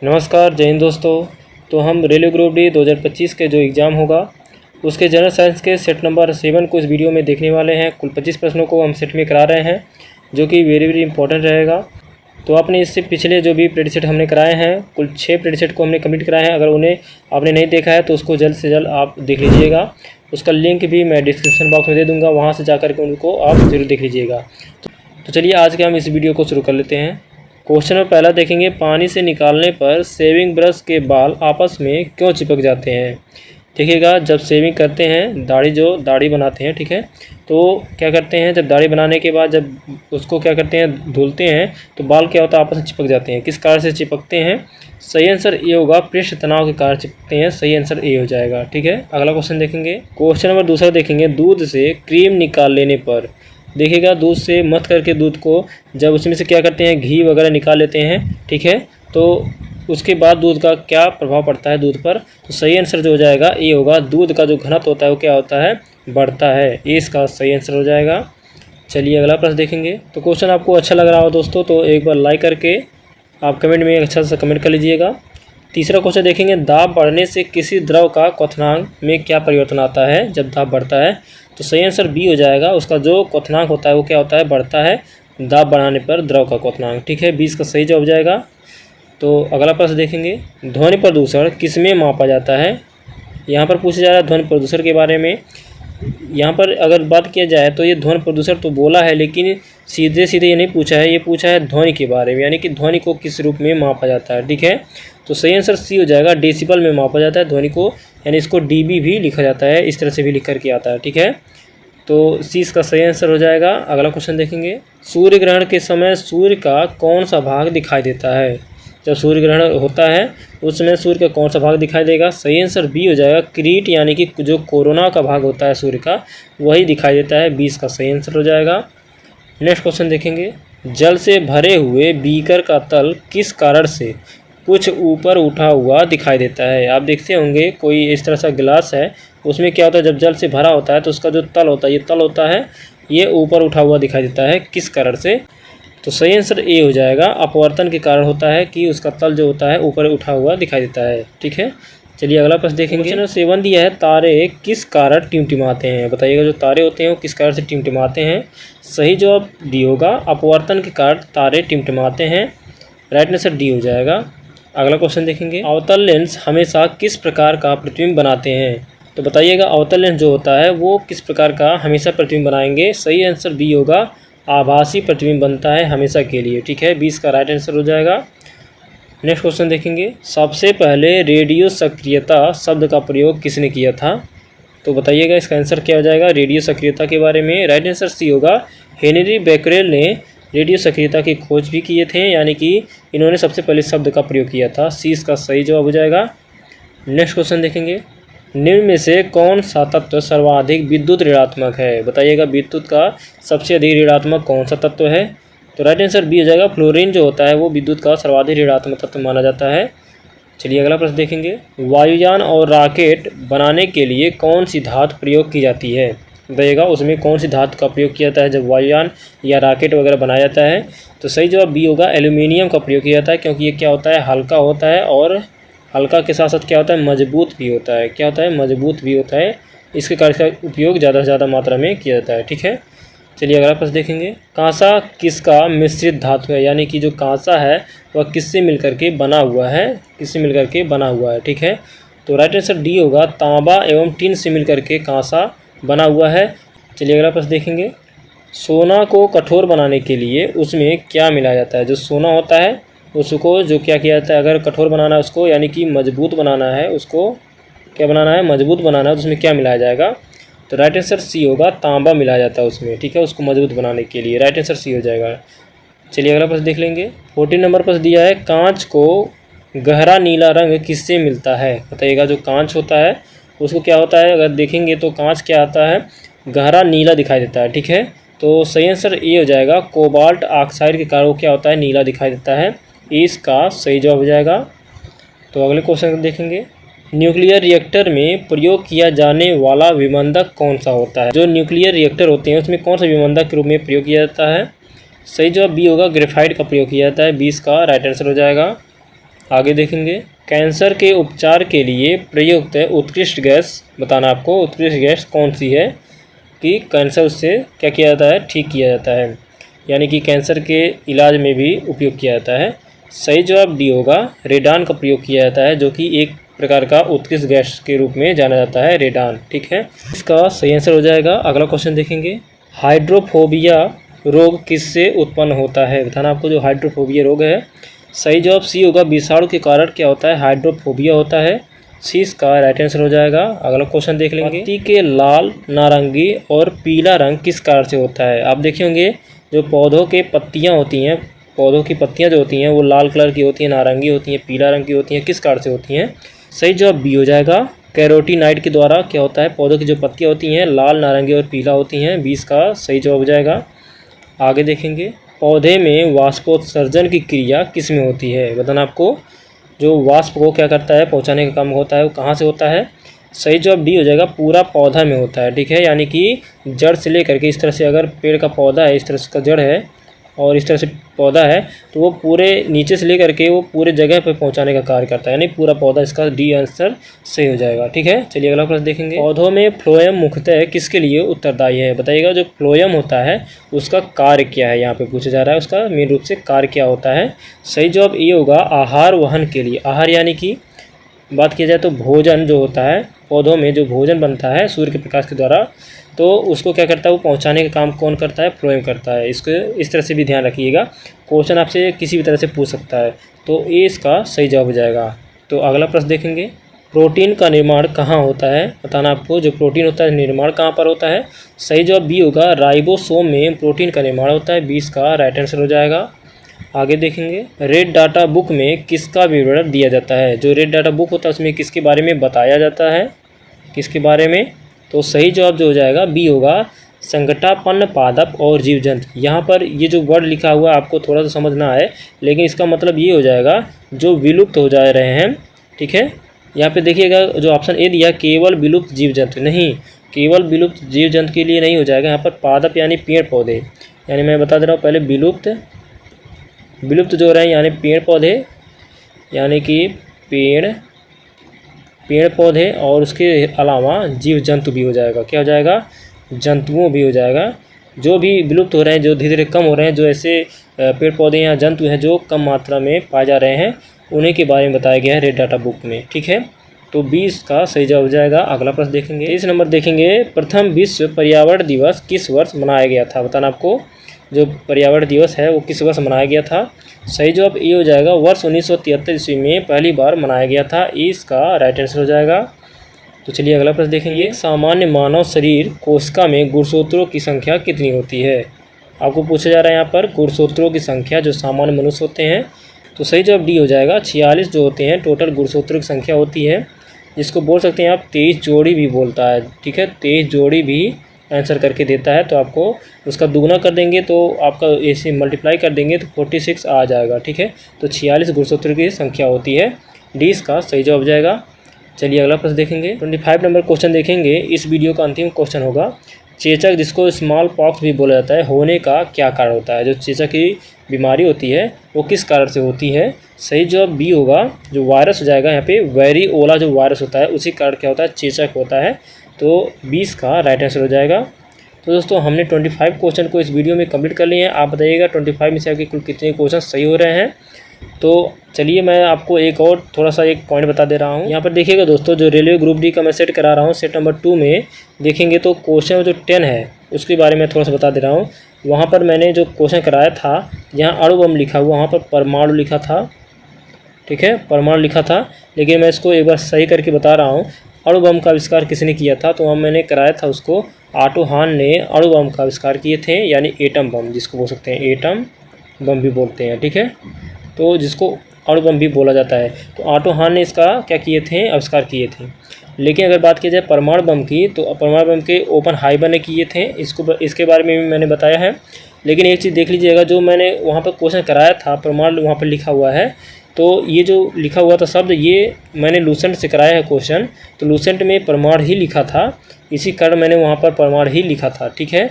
नमस्कार, जय हिंद दोस्तों। तो हम रेलवे ग्रुप डी 2025 के जो एग्ज़ाम होगा उसके जनरल साइंस के सेट नंबर 7 को इस वीडियो में देखने वाले हैं। कुल 25 प्रश्नों को हम सेट में करा रहे हैं जो कि वेरी इंपॉर्टेंट रहेगा। तो आपने इससे पिछले जो भी प्रेडिक्ट सेट हमने कराए हैं, कुल 6 प्रेडिक्ट सेट को हमने कंप्लीट कराए हैं। अगर उन्हें आपने नहीं देखा है तो उसको जल्द से जल्द आप देख लीजिएगा। उसका लिंक भी मैं डिस्क्रिप्शन बॉक्स में दे दूँगा, वहाँ से जाकर के उनको आप ज़रूर देख लीजिएगा। तो चलिए आज के हम इस वीडियो को शुरू कर लेते हैं। क्वेश्चन में पहला देखेंगे, पानी से निकालने पर शेविंग ब्रश के बाल आपस में क्यों चिपक जाते हैं। देखिएगा, जब शेविंग करते हैं, दाढ़ी बनाते हैं, ठीक है, तो क्या करते हैं, जब दाढ़ी बनाने के बाद जब उसको क्या करते हैं, धुलते हैं, तो बाल क्या होता है, आपस में चिपक जाते हैं। किस कारण से चिपकते हैं? सही आंसर ए होगा, पृष्ठ तनाव के कारण चिपकते हैं। सही आंसर ए हो जाएगा, ठीक है। अगला क्वेश्चन देखेंगे, क्वेश्चन नंबर दूसरा देखेंगे, दूध से क्रीम निकाल लेने पर। देखिएगा, दूध से मत करके दूध को जब उसमें से क्या करते हैं, घी वगैरह निकाल लेते हैं, ठीक है, तो उसके बाद दूध का क्या प्रभाव पड़ता है दूध पर। तो सही आंसर जो हो जाएगा ये होगा, दूध का जो घनत्व होता है वो क्या होता है, बढ़ता है। ये इसका सही आंसर हो जाएगा। चलिए अगला प्रश्न देखेंगे। तो क्वेश्चन आपको अच्छा लग रहा हो दोस्तों तो एक बार लाइक करके आप कमेंट में अच्छा सा कमेंट कर लीजिएगा। तीसरा क्वेश्चन देखेंगे, दाब बढ़ने से किसी द्रव का क्वथनांक में क्या परिवर्तन आता है जब दाब बढ़ता है। तो सही आंसर बी हो जाएगा, उसका जो क्वथनांक होता है वो क्या होता है, बढ़ता है दाब बढ़ाने पर द्रव का क्वथनांक, ठीक है। 20 का सही जवाब हो जाएगा। तो अगला प्रश्न देखेंगे, ध्वनि प्रदूषण किसमें मापा जाता है। यहाँ पर पूछा जा रहा है ध्वनि प्रदूषण के बारे में। यहाँ पर अगर बात किया जाए तो ये ध्वनि प्रदूषण तो बोला है, लेकिन सीधे सीधे ये नहीं पूछा है, ये पूछा है ध्वनि के बारे में, यानी कि ध्वनि को किस रूप में मापा जाता है, ठीक है। तो सही आंसर सी हो जाएगा, डेसिबल में मापा जाता है ध्वनि को, यानी इसको डीबी भी लिखा जाता है, इस तरह से भी लिख करके आता है, ठीक है। तो सी इसका सही आंसर हो जाएगा। अगला क्वेश्चन देखेंगे, सूर्य ग्रहण के समय सूर्य का कौन सा भाग दिखाई देता है। जब सूर्य ग्रहण होता है उस समय सूर्य का कौन सा भाग दिखाई देगा। सही आंसर बी हो जाएगा, किरीट, यानी कि जो कोरोना का भाग होता है सूर्य का वही दिखाई देता है। 20 का सही आंसर हो जाएगा। नेक्स्ट क्वेश्चन देखेंगे, जल से भरे हुए बीकर का तल किस कारण से कुछ ऊपर उठा हुआ दिखाई देता है। आप देखते होंगे कोई इस तरह सा गिलास है, उसमें क्या होता है, जब जल से भरा होता है तो उसका जो तल होता है, ये तल होता है, ये ऊपर उठा हुआ दिखाई देता है। किस कारण से? तो सही आंसर ए हो जाएगा, अपवर्तन के कारण होता है कि उसका तल जो होता है ऊपर उठा हुआ दिखाई देता है, ठीक है। चलिए अगला प्रश्न देखेंगे। क्वेश्चन 7 दिया है, तारे किस कारण टिमटिमाते हैं। बताइएगा, जो तारे होते हैं वो किस कारण से टिमटिमाते हैं। सही जवाब डी होगा, अपवर्तन के कारण तारे टिमटिमाते हैं। राइट आंसर डी हो जाएगा। अगला क्वेश्चन देखेंगे, अवतल लेंस हमेशा किस प्रकार का प्रतिबिंब बनाते हैं। तो बताइएगा, अवतल लेंस जो होता है वो किस प्रकार का हमेशा प्रतिबिंब बनाएंगे। सही आंसर बी होगा, आभासी प्रतिबिंब बनता है हमेशा के लिए, ठीक है। 20 का राइट आंसर हो जाएगा। नेक्स्ट क्वेश्चन देखेंगे, सबसे पहले रेडियो सक्रियता शब्द का प्रयोग किसने किया था। तो बताइएगा इसका आंसर क्या हो जाएगा, रेडियो सक्रियता के बारे में। राइट आंसर सी होगा, हेनरी बेकरेल ने रेडियो सक्रियता की खोज भी किए थे, यानी कि इन्होंने सबसे पहले शब्द का प्रयोग किया था। सी इसका सही जवाब हो जाएगा। नेक्स्ट क्वेश्चन देखेंगे, निम्न में से कौन सा तत्व सर्वाधिक विद्युत ऋणात्मक है। बताइएगा, विद्युत का सबसे अधिक ऋणात्मक कौन सा तत्व है। तो राइट आंसर बी हो जाएगा, फ्लोरीन जो होता है वो विद्युत का सर्वाधिक ऋणात्मक तत्व माना जाता है। चलिए अगला प्रश्न देखेंगे, वायुयान और रॉकेट बनाने के लिए कौन सी धातु प्रयोग की जाती है। बताइएगा, उसमें कौन सी धातु का प्रयोग किया जाता है जब वायुयान या रॉकेट वगैरह बनाया जाता है। तो सही जवाब बी होगा, एल्यूमिनियम का प्रयोग किया जाता है, क्योंकि ये क्या होता है, हल्का होता है, और हल्का के साथ साथ क्या होता है, मजबूत भी होता है। क्या होता है, मजबूत भी होता है, इसके कारण इसका उपयोग ज़्यादा से ज़्यादा मात्रा में किया जाता है, ठीक है। चलिए अगला प्रश्न देखेंगे, कांसा किसका मिश्रित धातु है। यानी कि जो कांसा है वह किससे मिलकर के बना हुआ है, किससे मिलकर के बना हुआ है, ठीक है। तो राइट आंसर डी होगा, तांबा एवं टिन से मिलकर के कांसा बना हुआ है। चलिए अगला प्रश्न देखेंगे, सोना को कठोर बनाने के लिए उसमें क्या मिलाया जाता है। जो सोना होता है उसको जो क्या किया जाता है, अगर कठोर बनाना है उसको, यानी कि मजबूत बनाना है उसको, क्या बनाना है, मजबूत बनाना है, तो उसमें क्या मिलाया जाएगा। तो राइट आंसर सी होगा, तांबा मिलाया जाता है उसमें, ठीक है, उसको मजबूत बनाने के लिए। राइट आंसर सी हो जाएगा। चलिए अगला प्रश्न देख लेंगे। 14 नंबर प्रश्न दिया है, कांच को गहरा नीला रंग किससे मिलता है। बताइएगा, जो कांच होता है उसको क्या होता है, अगर देखेंगे तो कांच क्या आता है, गहरा नीला दिखाई देता है, ठीक है। तो सही आंसर ए हो जाएगा, कोबाल्ट ऑक्साइड के कारण क्या होता है, नीला दिखाई देता है। इसका सही जवाब हो जाएगा। तो अगले क्वेश्चन देखेंगे, न्यूक्लियर रिएक्टर में प्रयोग किया जाने वाला विमंदक कौन सा होता है। जो न्यूक्लियर रिएक्टर होते हैं उसमें कौन सा विमंदक के रूप में प्रयोग किया जाता है। सही जवाब बी होगा, ग्रेफाइट का प्रयोग किया जाता है। 20 का राइट आंसर हो जाएगा। आगे देखेंगे, कैंसर के उपचार के लिए प्रयुक्त उत्कृष्ट गैस बताना आपको, उत्कृष्ट गैस कौन सी है कि कैंसर उससे क्या किया जाता है, ठीक किया जाता है, यानी कि कैंसर के इलाज में भी उपयोग किया जाता है। सही जवाब डी होगा, रेडान का प्रयोग किया जाता है, जो कि एक प्रकार का उत्कृष्ट गैस के रूप में जाना जाता है, रेडान। ठीक है, इसका सही आंसर हो जाएगा। अगला क्वेश्चन देखेंगे, हाइड्रोफोबिया रोग किससे उत्पन्न होता है बताना आपको, जो हाइड्रोफोबिया रोग है। सही जवाब सी होगा, विषाणु के कारण क्या होता है, हाइड्रोफोबिया होता है। सी इसका राइट आंसर हो जाएगा। अगला क्वेश्चन देख लेंगे, पत्ती के लाल, नारंगी और पीला रंग किस कारण से होता है। आप देखे होंगे जो पौधों के पत्तियां होती हैं, पौधों की पत्तियां जो होती हैं वो लाल कलर की होती हैं, नारंगी होती हैं, पीला रंग की होती हैं, किस कारण से होती हैं। सही जवाब बी हो जाएगा, कैरोटीनाइड के द्वारा क्या होता है, पौधों की जो पत्तियां होती हैं लाल, नारंगी और पीला होती हैं। 20 का सही जवाब हो जाएगा। आगे देखेंगे, पौधे में वाष्पोत्सर्जन की क्रिया किस में होती है बताना आपको, जो वाष्प को क्या करता है, पहुंचाने का काम होता है, वो कहाँ से होता है। सही जवाब डी हो जाएगा, पूरा पौधा में होता है। ठीक है, यानी कि जड़ से लेकर के, इस तरह से अगर पेड़ का पौधा है, इस तरह से उसका जड़ है और इस तरह से पौधा है, तो वो पूरे नीचे से लेकर के वो पूरे जगह पे पहुंचाने का कार्य करता है, यानी पूरा पौधा। इसका डी आंसर सही हो जाएगा। ठीक है, चलिए अगला प्रश्न देखेंगे, पौधों में फ्लोएम मुख्यतः किसके लिए उत्तरदायी है बताइएगा। जो फ्लोएम होता है उसका कार्य क्या है, यहाँ पे पूछा जा रहा है, उसका मेन रूप से कार्य क्या होता है। सही जवाब ये होगा, आहार वहन के लिए। आहार यानी कि बात की जाए तो भोजन जो होता है, पौधों में जो भोजन बनता है सूर्य के प्रकाश के द्वारा, तो उसको क्या करता है, वो पहुंचाने का काम कौन करता है, फ्लोएम करता है। इसको इस तरह से भी ध्यान रखिएगा, क्वेश्चन आपसे किसी भी तरह से पूछ सकता है, तो ये इसका सही जवाब हो जाएगा। तो अगला प्रश्न देखेंगे, प्रोटीन का निर्माण कहाँ होता है बताना आपको, जो प्रोटीन होता है निर्माण कहाँ पर होता है। सही जवाब बी होगा, राइबोसोम में प्रोटीन का निर्माण होता है। 20 का राइट आंसर हो जाएगा। आगे देखेंगे, रेड डाटा बुक में किसका विवरण दिया जाता है। जो रेड डाटा बुक होता है उसमें किसके बारे में बताया जाता है, किसके बारे में। तो सही जवाब जो हो जाएगा बी होगा, संकटापन्न पादप और जीव जंतु। यहाँ पर ये जो वर्ड लिखा हुआ है आपको थोड़ा सा समझना है, लेकिन इसका मतलब ये हो जाएगा जो विलुप्त हो जा रहे हैं। ठीक है, यहाँ पे देखिएगा जो ऑप्शन ए दिया, केवल विलुप्त जीव जंतु, नहीं, केवल विलुप्त जीव जंतु के लिए नहीं हो जाएगा। यहाँ पर पादप यानी पेड़ पौधे, यानी मैं बता दे रहा हूँ पहले, विलुप्त जो हो रहे हैं यानी पेड़ पौधे, यानी कि पेड़ पौधे, और उसके अलावा जीव जंतु भी हो जाएगा। क्या हो जाएगा, जंतुओं भी हो जाएगा। जो भी विलुप्त हो रहे हैं, जो धीरे धीरे कम हो रहे हैं, जो ऐसे पेड़ पौधे या जंतु हैं जो कम मात्रा में पाए जा रहे हैं, उन्हीं के बारे में बताया गया है रेड डाटा बुक में। ठीक है, तो 20 का सही जवाब हो जाएगा। अगला प्रश्न देखेंगे, इस नंबर देखेंगे, प्रथम विश्व पर्यावरण दिवस किस वर्ष मनाया गया था बताना आपको, जो पर्यावरण दिवस है वो किस वर्ष मनाया गया था। सही जवाब ये हो जाएगा, वर्ष 1973 ईस्वी में पहली बार मनाया गया था। इसका राइट आंसर हो जाएगा। तो चलिए अगला प्रश्न देखेंगे, सामान्य मानव शरीर कोशिका में गुणसूत्रों की संख्या कितनी होती है। आपको पूछा जा रहा है यहाँ पर गुणसूत्रों की संख्या जो सामान्य मनुष्य होते हैं। तो सही जवाब डी हो जाएगा, 46 जो होते हैं टोटल गुणसूत्रों की संख्या होती है, जिसको बोल सकते हैं आप 23 जोड़ी भी बोलता है। ठीक है, 23 जोड़ी भी आंसर करके देता है, तो आपको उसका दुगना कर देंगे तो आपका ऐसे मल्टीप्लाई कर देंगे तो 46 आ जाएगा। ठीक है, तो 46 गुणसूत्र की संख्या होती है। डी इसका सही जवाब हो जाएगा। चलिए अगला प्रश्न देखेंगे, 25 नंबर क्वेश्चन देखेंगे। इस वीडियो का अंतिम क्वेश्चन होगा, चेचक जिसको स्मॉल पॉक्स भी बोला जाता है, होने का क्या कारण होता है। जो चेचक की बीमारी होती है वो किस कारण से होती है। सही जवाब बी होगा, जो वायरस हो जाएगा यहाँ पे, वेरिओला जो वायरस होता है उसी कारण क्या होता है, चेचक होता है। तो 20 का राइट आंसर हो जाएगा। तो दोस्तों हमने 25 क्वेश्चन को इस वीडियो में कंप्लीट कर लिए हैं। आप बताइएगा 25 में से आपके कुल कितने क्वेश्चन सही हो रहे हैं। तो चलिए मैं आपको एक और थोड़ा सा एक पॉइंट बता दे रहा हूँ। यहाँ पर देखिएगा दोस्तों, जो रेलवे ग्रुप डी का मैं सेट करा रहा हूँ, सेट नंबर 2 में देखेंगे तो क्वेश्चन जो 10 है उसके बारे में थोड़ा सा बता दे रहा हूँ। वहाँ पर मैंने जो क्वेश्चन कराया था, यहाँ अणु बम लिखा हुआ, वहाँ पर परमाणु लिखा था। ठीक है, परमाणु लिखा था, लेकिन मैं इसको एक बार सही करके बता रहा हूँ। अणु बम का आविष्कार किसने किया था, तो मैंने कराया था उसको, ऑटो हान ने अणु बम का आविष्कार किए थे, यानी एटम बम जिसको बोल सकते हैं, एटम बम भी बोलते हैं। ठीक है, तो जिसको अणु बम भी बोला जाता है, तो ऑटो हान ने इसका क्या किए थे, आविष्कार किए थे। लेकिन अगर बात की जाए परमाणु बम की, तो परमाणु बम के ओपेनहाइमर ने किए थे। इसके बारे में भी मैंने बताया है। लेकिन एक चीज़ देख लीजिएगा, जो मैंने वहाँ पर क्वेश्चन कराया था, परमाणु वहाँ पर लिखा हुआ है, तो ये जो लिखा हुआ था शब्द, ये मैंने लूसेंट से कराया है क्वेश्चन, तो लूसेंट में परमाणु ही लिखा था, इसी कारण मैंने वहाँ पर परमाणु ही लिखा था। ठीक है,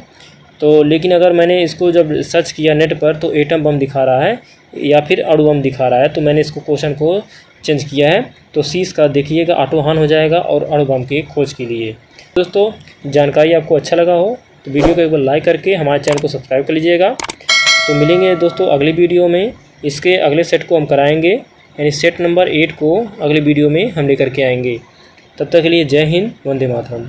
तो लेकिन अगर मैंने इसको जब सर्च किया नेट पर तो एटम बम दिखा रहा है, या फिर अणुबम दिखा रहा है, तो मैंने इसको क्वेश्चन को चेंज किया है। तो सी इसका देखिएगा ऑटोहान हो जाएगा और अणुबम के खोज के लिए। दोस्तों जानकारी आपको अच्छा लगा हो तो वीडियो को एक बार लाइक करके हमारे चैनल को सब्सक्राइब कर लीजिएगा। तो मिलेंगे दोस्तों अगली वीडियो में। इसके अगले सेट को हम कराएंगे, यानी सेट नंबर 8 को अगले वीडियो में हम लेकर के आएंगे। तब तक के लिए जय हिंद, वंदे मातरम।